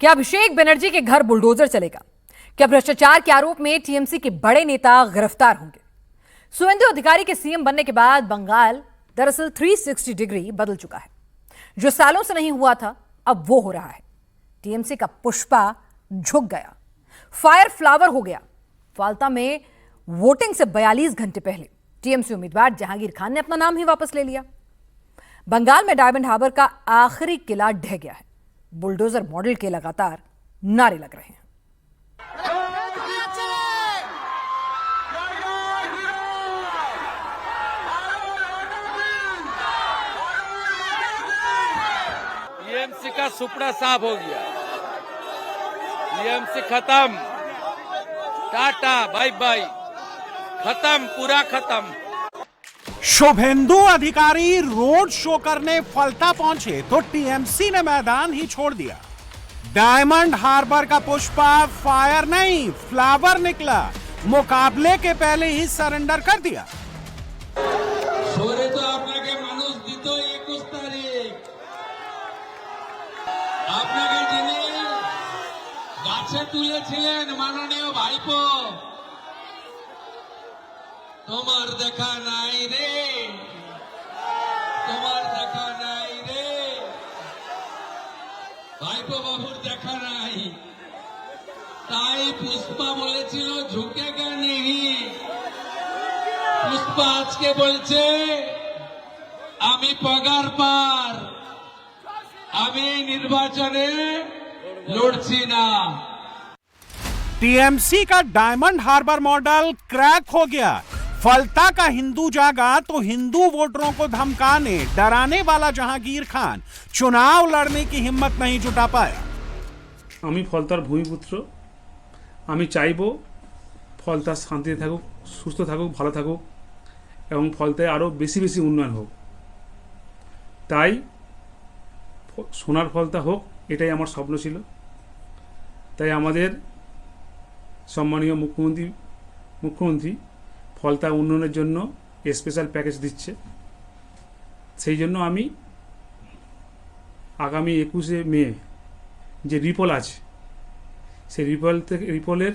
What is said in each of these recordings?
क्या अभिषेक बनर्जी के घर बुलडोजर चलेगा? क्या भ्रष्टाचार के आरोप में टीएमसी के बड़े नेता गिरफ्तार होंगे? सुवेंदु अधिकारी के सीएम बनने के बाद बंगाल दरअसल 360 डिग्री बदल चुका है। जो सालों से नहीं हुआ था अब वो हो रहा है। टीएमसी का पुष्पा झुक गया, फायर फ्लावर हो गया। फाल्ता में वोटिंग से 42 घंटे पहले टीएमसी उम्मीदवार जहांगीर खान ने अपना नाम ही वापस ले लिया। बंगाल में डायमंड हार्बर का आखिरी किला ढह गया है। बुलडोजर मॉडल के लगातार नारे लग रहे हैं। टीएमसी का सुपड़ा साफ हो गया। टीएमसी खत्म, टाटा बाय बाय, खत्म, पूरा खत्म। शुभेंदु अधिकारी रोड शो करने फलता पहुंचे तो टीएमसी ने मैदान ही छोड़ दिया। डायमंड हार्बर का पुष्पा फायर नहीं फ्लावर निकला। मुकाबले के पहले ही सरेंडर कर दिया। সরে তো আপনাকে মানুষ দিত 21 তারিখ। আপনাকে যিনি গাছে তুলেছিলেন মাননীয় ভাইপো, তোমার দেখা নাই রে, তোমার দেখা নাই রে, ভাইপো বাবুর দেখা নাই। তাই পুষ্পা বলেছিল ঝুঁকেগা নেহি। পুষ্পা আজকে বলছে আমি পগার পার, আমি নির্বাচনে লড়ছি না। टीएमसी का डायमंड हार्बर मॉडल क्रैक हो गया। फलता का हिंदू जागा तो हिंदू वोटरों को धमकाने डराने वाला जहांगीर खान चुनाव लड़ने की हिम्मत नहीं जुटा पाया। আমি ফলতার ভূমিপুত্র। আমি চাইবো ফলতা শান্তিতে থাকুক, সুস্থ থাকুক, ভালো থাকুক এবং ফলতায় আরও বেশি বেশি উন্নয়ন হোক। তাই সোনার ফলতা হোক, এটাই আমার স্বপ্ন ছিল। তাই আমাদের সম্মানীয় মুখ্যমন্ত্রী ফলতা উন্নয়নের জন্য স্পেশাল প্যাকেজ দিচ্ছে। সেই জন্য আমি আগামী 21শে মে যে রিপোল আছে সেই রিপোলের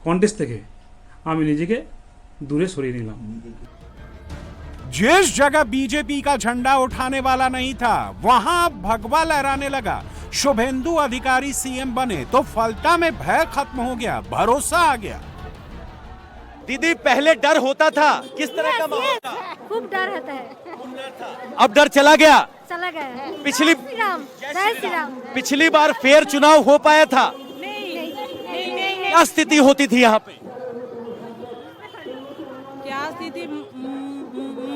কন্টেস্ট থেকে আমি নিজেকে दूरे सरिए निलाम। जिस जगह बीजेपी का झंडा उठाने वाला नहीं था वहां भगवा लहराने लगा। शुभेंदु अधिकारी सीएम बने तो फलता में भय खत्म हो गया, भरोसा आ गया। दीदी पहले डर होता था, किस तरह का माहौल था? खूब डर होता है। अब डर चला गया। चला गया। पिछली जय श्री राम। पिछली बार फेयर चुनाव हो पाया था? नहीं। क्या स्थिति होती थी यहाँ पे? क्या स्थिति?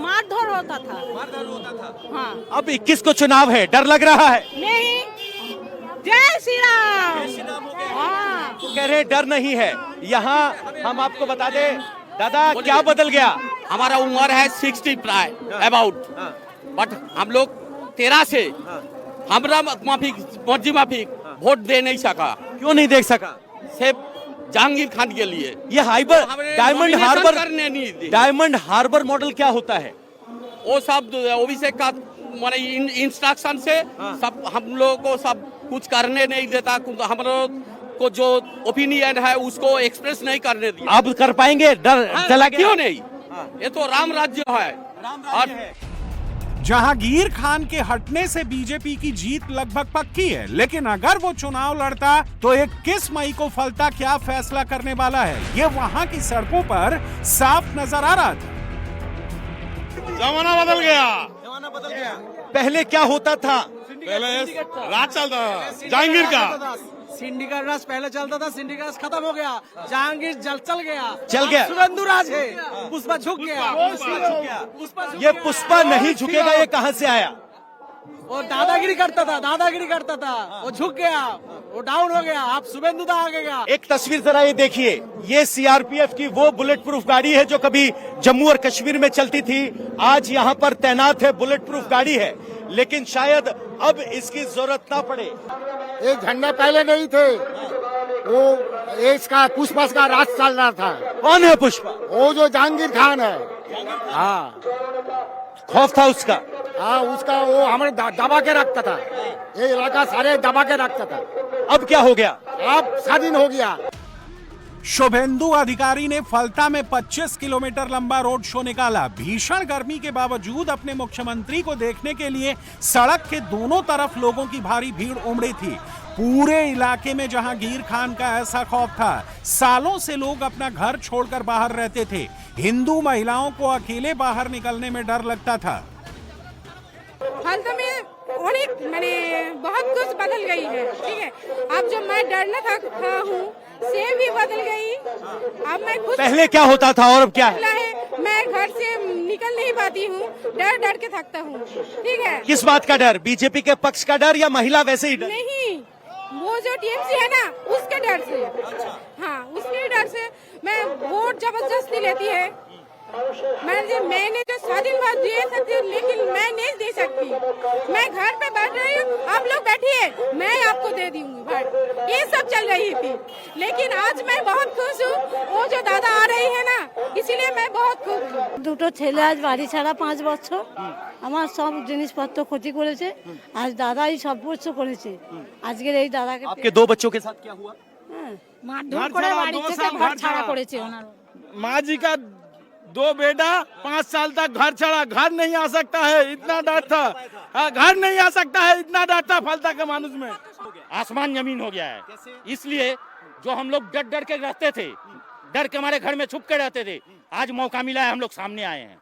मारधर होता था। हाँ। अब 21 को चुनाव है, डर लग रहा है? नहीं। जय श्री राम। हाँ। तो कह रहे डर नहीं है। यहाँ हम आपको बता दें दादा क्या बदल गया। हमारा उम्र है 60 प्राय अबाउट, बट हम लोग 13 से हमरा मर्जी माफिक वोट दे नहीं सका। क्यों नहीं देख सका? सिर्फ जहांगीर खान के लिए। ये डायमंड हार्बर करने नहीं दी। डायमंड हार्बर मॉडल क्या होता है? वो सब अभिषेक का माने इंस्ट्रक्शन से सब हम लोगों को सब कुछ करने नहीं देता। हम लोग को जो ओपिनियन है उसको एक्सप्रेस नहीं करने दिया। अब कर पाएंगे? डर चला गया? क्यों नहीं? ये तो राम राज्य है। और जहांगीर खान के हटने से बीजेपी की जीत लगभग पक्की है, लेकिन अगर वो चुनाव लड़ता तो 21 मई को फलता क्या फैसला करने वाला है ये वहां की सड़कों पर साफ नजर आ रहा था। जमाना बदल गया। पहले क्या होता था? पहले राज चलता था जहांगीर का। सिंडिकेट राज पहले चलता था, सिंडिकेट राज खत्म हो गया, जहांगीर चल गया। सुवेंदु राज है, पुष्पा झुक गया। ये पुष्पा नहीं झुकेगा, ये कहां से आया? वो दादागिरी करता था, वो झुक गया, वो डाउन हो गया। आप सुवेंदु दा आ गया। एक तस्वीर जरा ये देखिए, ये सीआरपीएफ की वो बुलेट प्रूफ गाड़ी है जो कभी जम्मू और कश्मीर में चलती थी। आज यहाँ पर तैनात है, बुलेट प्रूफ गाड़ी है, लेकिन शायद अब इसकी जरूरत ना पड़े। ये झंडा पहले नहीं थे, वो इसका पुष्पा का राज चल रहा था। कौन है पुष्पा? वो जो जहांगीर खान है। हाँ, खौफ था उसका। हाँ, उसका वो हमारे दबा के रखता था, ये इलाका सारे दबा के रखता था। अब क्या हो गया? अब स्वाधीन हो गया। शुभेंदु अधिकारी ने फलता में 25 किलोमीटर लंबा रोड शो निकाला। भीषण गर्मी के बावजूद अपने मुख्यमंत्री को देखने के लिए सड़क के दोनों तरफ लोगों की भारी भीड़ उमड़ी थी। पूरे इलाके में जहांगीर खान का ऐसा खौफ था, सालों से लोग अपना घर छोड़कर बाहर रहते थे। हिंदू महिलाओं को अकेले बाहर निकलने में डर लगता था। फलता में अनेक मैंने बहुत कुछ बदल गई है, ठीक है। अब जो मैं डरना था हूँ से भी बदल गई। अब मैं खुद पहले क्या होता था और अब क्या है? मैं घर से निकल नहीं पाती हूँ, डर डर के थकता हूँ, ठीक है। किस बात का डर? बीजेपी के पक्ष का डर या महिला वैसे ही डर? नहीं, वो जो टीएमसी है ना उसके डर से। हाँ, उसके डर से मैं वोट जबरदस्ती लेती है। मैंने जो स्वाधीनवाद दे सकती हूँ लेकिन मैं नहीं दे सकती। मैं घर पे बैठ रही हूँ, आप लोग बैठिए, मैं आपको दे दूंगी वोट। ये सब चल रही थी, लेकिन आज मैं बहुत खुश हूँ। वो जो दादा आ रही है ना, इसीलिए मैं बहुत खुश हूँ। দুটো ছেলে আজ বাড়ি ছাড়া 5 বছর আমার সব জিনিসপত্র ক্ষতি করেছে। আজ দাদাই সব কিছু করেছে। আজকের এই দাদাকে आपके 2 बच्चों के साथ क्या हुआ? মারধর করে বাড়ি থেকে ঘর ছাড়া করেছে ওনার। माँ जी का 2 बेटा 5 साल तक घर छड़ा, घर नहीं आ सकता है, इतना डर था। हाँ, घर नहीं आ सकता है, इतना डर था फलता के मानुष में। आसमान जमीन हो गया है। इसलिए जो हम लोग डर डर के रहते थे, डर के हमारे घर में छुप के रहते थे, आज मौका मिला है, हम लोग सामने आए हैं।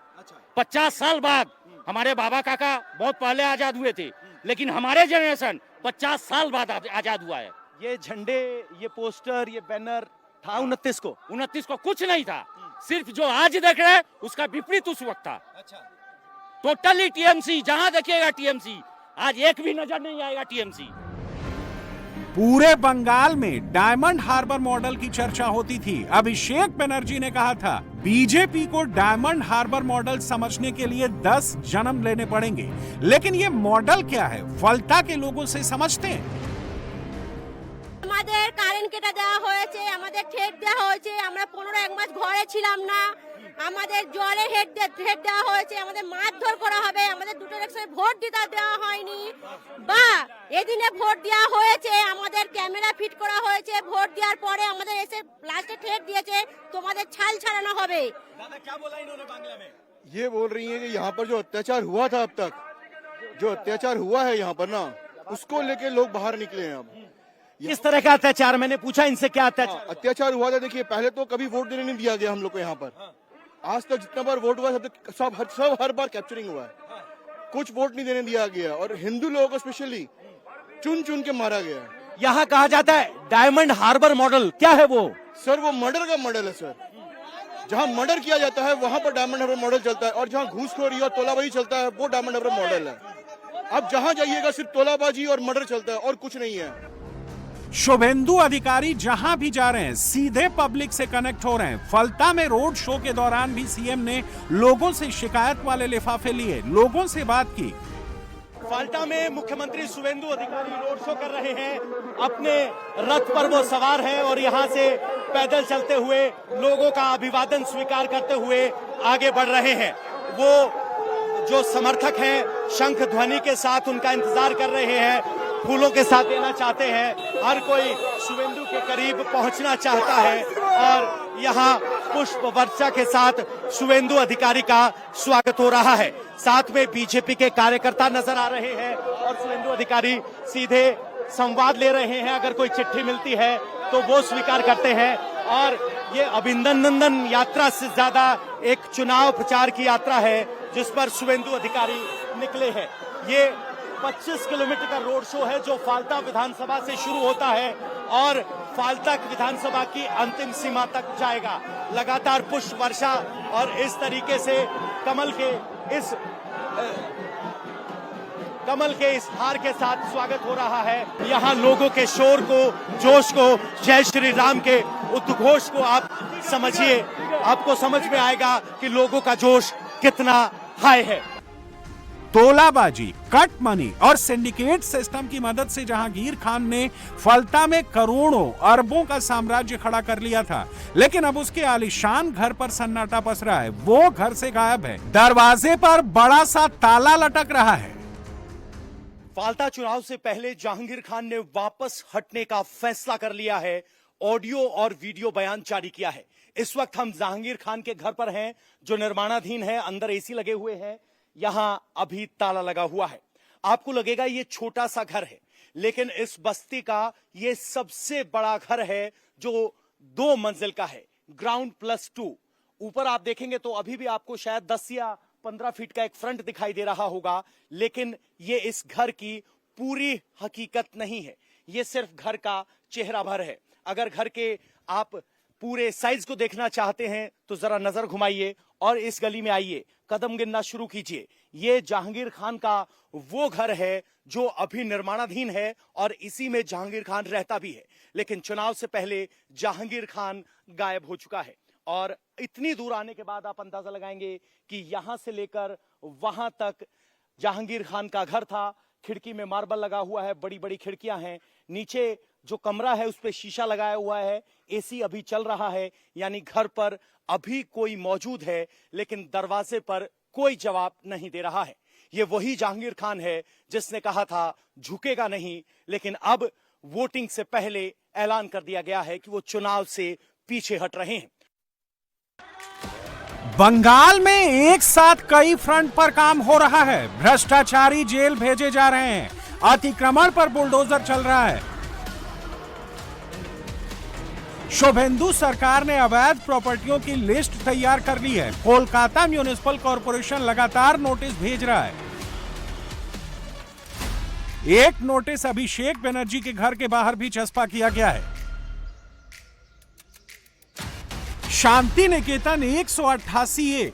50 साल बाद हमारे बाबा काका बहुत पहले आजाद हुए थे, लेकिन हमारे जनरेशन 50 साल बाद आजाद हुआ है। ये झंडे, ये पोस्टर, ये बैनर था 29 को? 29 को कुछ नहीं था, सिर्फ जो आज देख रहे हैं उसका विपरीत उस वक्त था। टोटली टीएमसी, जहां देखिएगा टीएमसी। आज एक भी नजर नहीं आएगा टीएमसी। पूरे बंगाल में डायमंड हार्बर मॉडल की चर्चा होती थी। अभिषेक बनर्जी ने कहा था, बीजेपी को डायमंड हार्बर मॉडल समझने के लिए 10 जन्म लेने पड़ेंगे। लेकिन ये मॉडल क्या है, फलता के लोगों से समझते हैं। আমাদের কারেন্ট কেটে দেওয়া হয়েছে, আমাদের ঠেট দেওয়া হয়েছে, আমরা 15 মাস ঘরে ছিলাম না, আমাদের জলে হেড দেওয়া হয়েছে, আমাদের মারধর করা হবে, আমাদের দুটো ইলেকশনে ভোট দিতে দেওয়া হয়নি, বা এদিনে ভোট দেওয়া হয়েছে, আমাদের ক্যামেরা ফিট করা হয়েছে, ভোট দেওয়ার পরে আমাদের এসে লাস্টে ঠেট দিয়েছে, তোমাদের ছাল ছাড়ানো হবে। दादा क्या बोला इन्होंने बांग्ला में? ये बोल रही है कि यहाँ पर जो अत्याचार हुआ था, अब तक जो अत्याचार हुआ है यहाँ पर ना, उसको लेके लोग बाहर निकले हैं। अब किस तरह का अत्याचार? मैंने पूछा इनसे, क्या अत्याचार? अत्याचार हुआ था, देखिए पहले तो कभी वोट देने नहीं दिया गया हम लोग को यहाँ पर। आज तक जितना बार वोट हुआ सब हर बार कैप्चरिंग हुआ है। कुछ वोट नहीं देने दिया गया और हिंदू लोगों को स्पेशली चुन चुन के मारा गया है। यहाँ कहा जाता है डायमंड हार्बर मॉडल, क्या है वो? सर वो मर्डर का मॉडल है सर। जहाँ मर्डर किया जाता है वहाँ पर डायमंड हार्बर मॉडल चलता है, और जहाँ घूसखोरी और तोलाबाजी चलता है वो डायमंड हार्बर मॉडल है। अब जहाँ जाइएगा सिर्फ तोलाबाजी और मर्डर चलता है और कुछ नहीं है। शुभेंदु अधिकारी जहां भी जा रहे हैं सीधे पब्लिक से कनेक्ट हो रहे हैं। फलता में रोड शो के दौरान भी सीएम ने लोगों से शिकायत वाले लिफाफे लिए, लोगों से बात की। फलता में मुख्यमंत्री शुभेंदु अधिकारी रोड शो कर रहे हैं। अपने रथ पर वो सवार हैं और यहाँ से पैदल चलते हुए लोगों का अभिवादन स्वीकार करते हुए आगे बढ़ रहे हैं। वो जो समर्थक हैं शंख ध्वनि के साथ उनका इंतजार कर रहे हैं, फूलों के साथ देना चाहते हैं। हर कोई शुभेंदु के करीब पहुंचना चाहता है और यहाँ पुष्प वर्षा के साथ शुभेंदु अधिकारी का स्वागत हो रहा है। साथ में बीजेपी के कार्यकर्ता नजर आ रहे हैं और शुभेंदु अधिकारी सीधे संवाद ले रहे हैं। अगर कोई चिट्ठी मिलती है तो वो स्वीकार करते हैं। और ये अभिनंदन यात्रा से ज्यादा एक चुनाव प्रचार की यात्रा है जिस पर शुभेंदु अधिकारी निकले हैं। ये 25 किलोमीटर का रोड शो है जो फाल्ता विधानसभा से शुरू होता है और फाल्ता विधानसभा की अंतिम सीमा तक जाएगा। लगातार पुष्प वर्षा और इस तरीके से कमल के इस हार के साथ स्वागत हो रहा है। यहाँ लोगों के शोर को, जोश को, जय श्री राम के उद्घोष को आप समझिए, आपको समझ में आएगा कि लोगों का जोश कितना हाई है। तोलाबाजी, कट मनी और सिंडिकेट सिस्टम की मदद से जहांगीर खान ने फलता में करोड़ों अरबों का साम्राज्य खड़ा कर लिया था, लेकिन अब उसके आलीशान घर पर सन्नाटा पसरा है। वो घर से गायब है। दरवाजे पर बड़ा सा ताला लटक रहा है। फालता चुनाव से पहले जहांगीर खान ने वापस हटने का फैसला कर लिया है। ऑडियो और वीडियो बयान जारी किया है। इस वक्त हम जहांगीर खान के घर पर हैं, जो निर्माणाधीन है। अंदर एसी लगे हुए हैं, यहां अभी ताला लगा हुआ है। आपको लगेगा ये छोटा सा घर है, लेकिन इस बस्ती का ये सबसे बड़ा घर है, जो 2 मंजिल का है, ग्राउंड +2। ऊपर आप देखेंगे तो अभी भी आपको शायद 10 या 15 फीट का एक फ्रंट दिखाई दे रहा होगा, लेकिन ये इस घर की पूरी हकीकत नहीं है। ये सिर्फ घर का चेहरा भर है। अगर घर के आप पूरे साइज को देखना चाहते हैं तो जरा नजर घुमाइए और इस गली में आइए, कदम गिनना शुरू कीजिए। ये जहांगीर खान का वो घर है जो अभी निर्माणाधीन है और इसी में जहांगीर खान रहता भी है। लेकिन चुनाव से पहले जहांगीर खान गायब हो चुका है और इतनी दूर आने के बाद आप अंदाजा लगाएंगे कि यहां से लेकर वहां तक जहांगीर खान का घर था। खिड़की में मार्बल लगा हुआ है, बड़ी बड़ी खिड़कियां हैं। नीचे जो कमरा है उस पे शीशा लगाया हुआ है, एसी अभी चल रहा है, यानी घर पर अभी कोई मौजूद है, लेकिन दरवाजे पर कोई जवाब नहीं दे रहा है। ये वही जहांगीर खान है जिसने कहा था झुकेगा नहीं, लेकिन अब वोटिंग से पहले ऐलान कर दिया गया है कि वो चुनाव से पीछे हट रहे हैं। बंगाल में एक साथ कई फ्रंट पर काम हो रहा है। भ्रष्टाचारी जेल भेजे जा रहे हैं, अतिक्रमण पर बुलडोजर चल रहा है। शुभेंदु सरकार ने अवैध प्रॉपर्टियों की लिस्ट तैयार कर ली है। कोलकाता म्युनिसिपल कॉर्पोरेशन लगातार नोटिस भेज रहा है। एक नोटिस अभिषेक बनर्जी के घर के बाहर भी चस्पा किया गया है। शांति निकेतन 188A,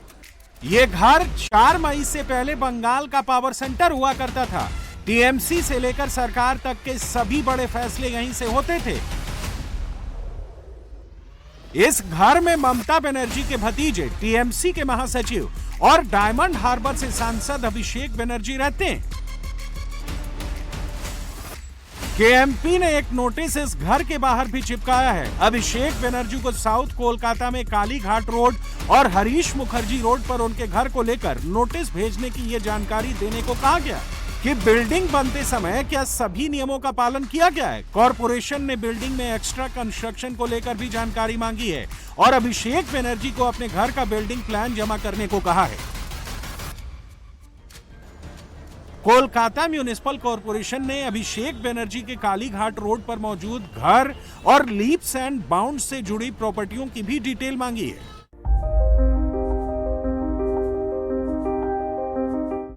ये घर 4 मई से पहले बंगाल का पावर सेंटर हुआ करता था। टीएमसी से लेकर सरकार तक के सभी बड़े फैसले यहीं से होते थे। इस घर में ममता बनर्जी के भतीजे, टीएमसी के महासचिव और डायमंड हार्बर से सांसद अभिषेक बनर्जी रहते हैं। केएमपी ने एक नोटिस इस घर के बाहर भी चिपकाया है। अभिषेक बनर्जी को साउथ कोलकाता में काली घाट रोड और हरीश मुखर्जी रोड पर उनके घर को लेकर नोटिस भेजने की यह जानकारी देने को कहा गया कि बिल्डिंग बनते समय क्या सभी नियमों का पालन किया गया है। कॉर्पोरेशन ने बिल्डिंग में एक्स्ट्रा कंस्ट्रक्शन को लेकर भी जानकारी मांगी है और अभिषेक बनर्जी को अपने घर का बिल्डिंग प्लान जमा करने को कहा है। कोलकाता म्युनिसिपल कॉर्पोरेशन ने अभिषेक बनर्जी के काली घाट रोड पर मौजूद घर और लीप्स एंड बाउंड्स से जुड़ी प्रॉपर्टियों की भी डिटेल मांगी है।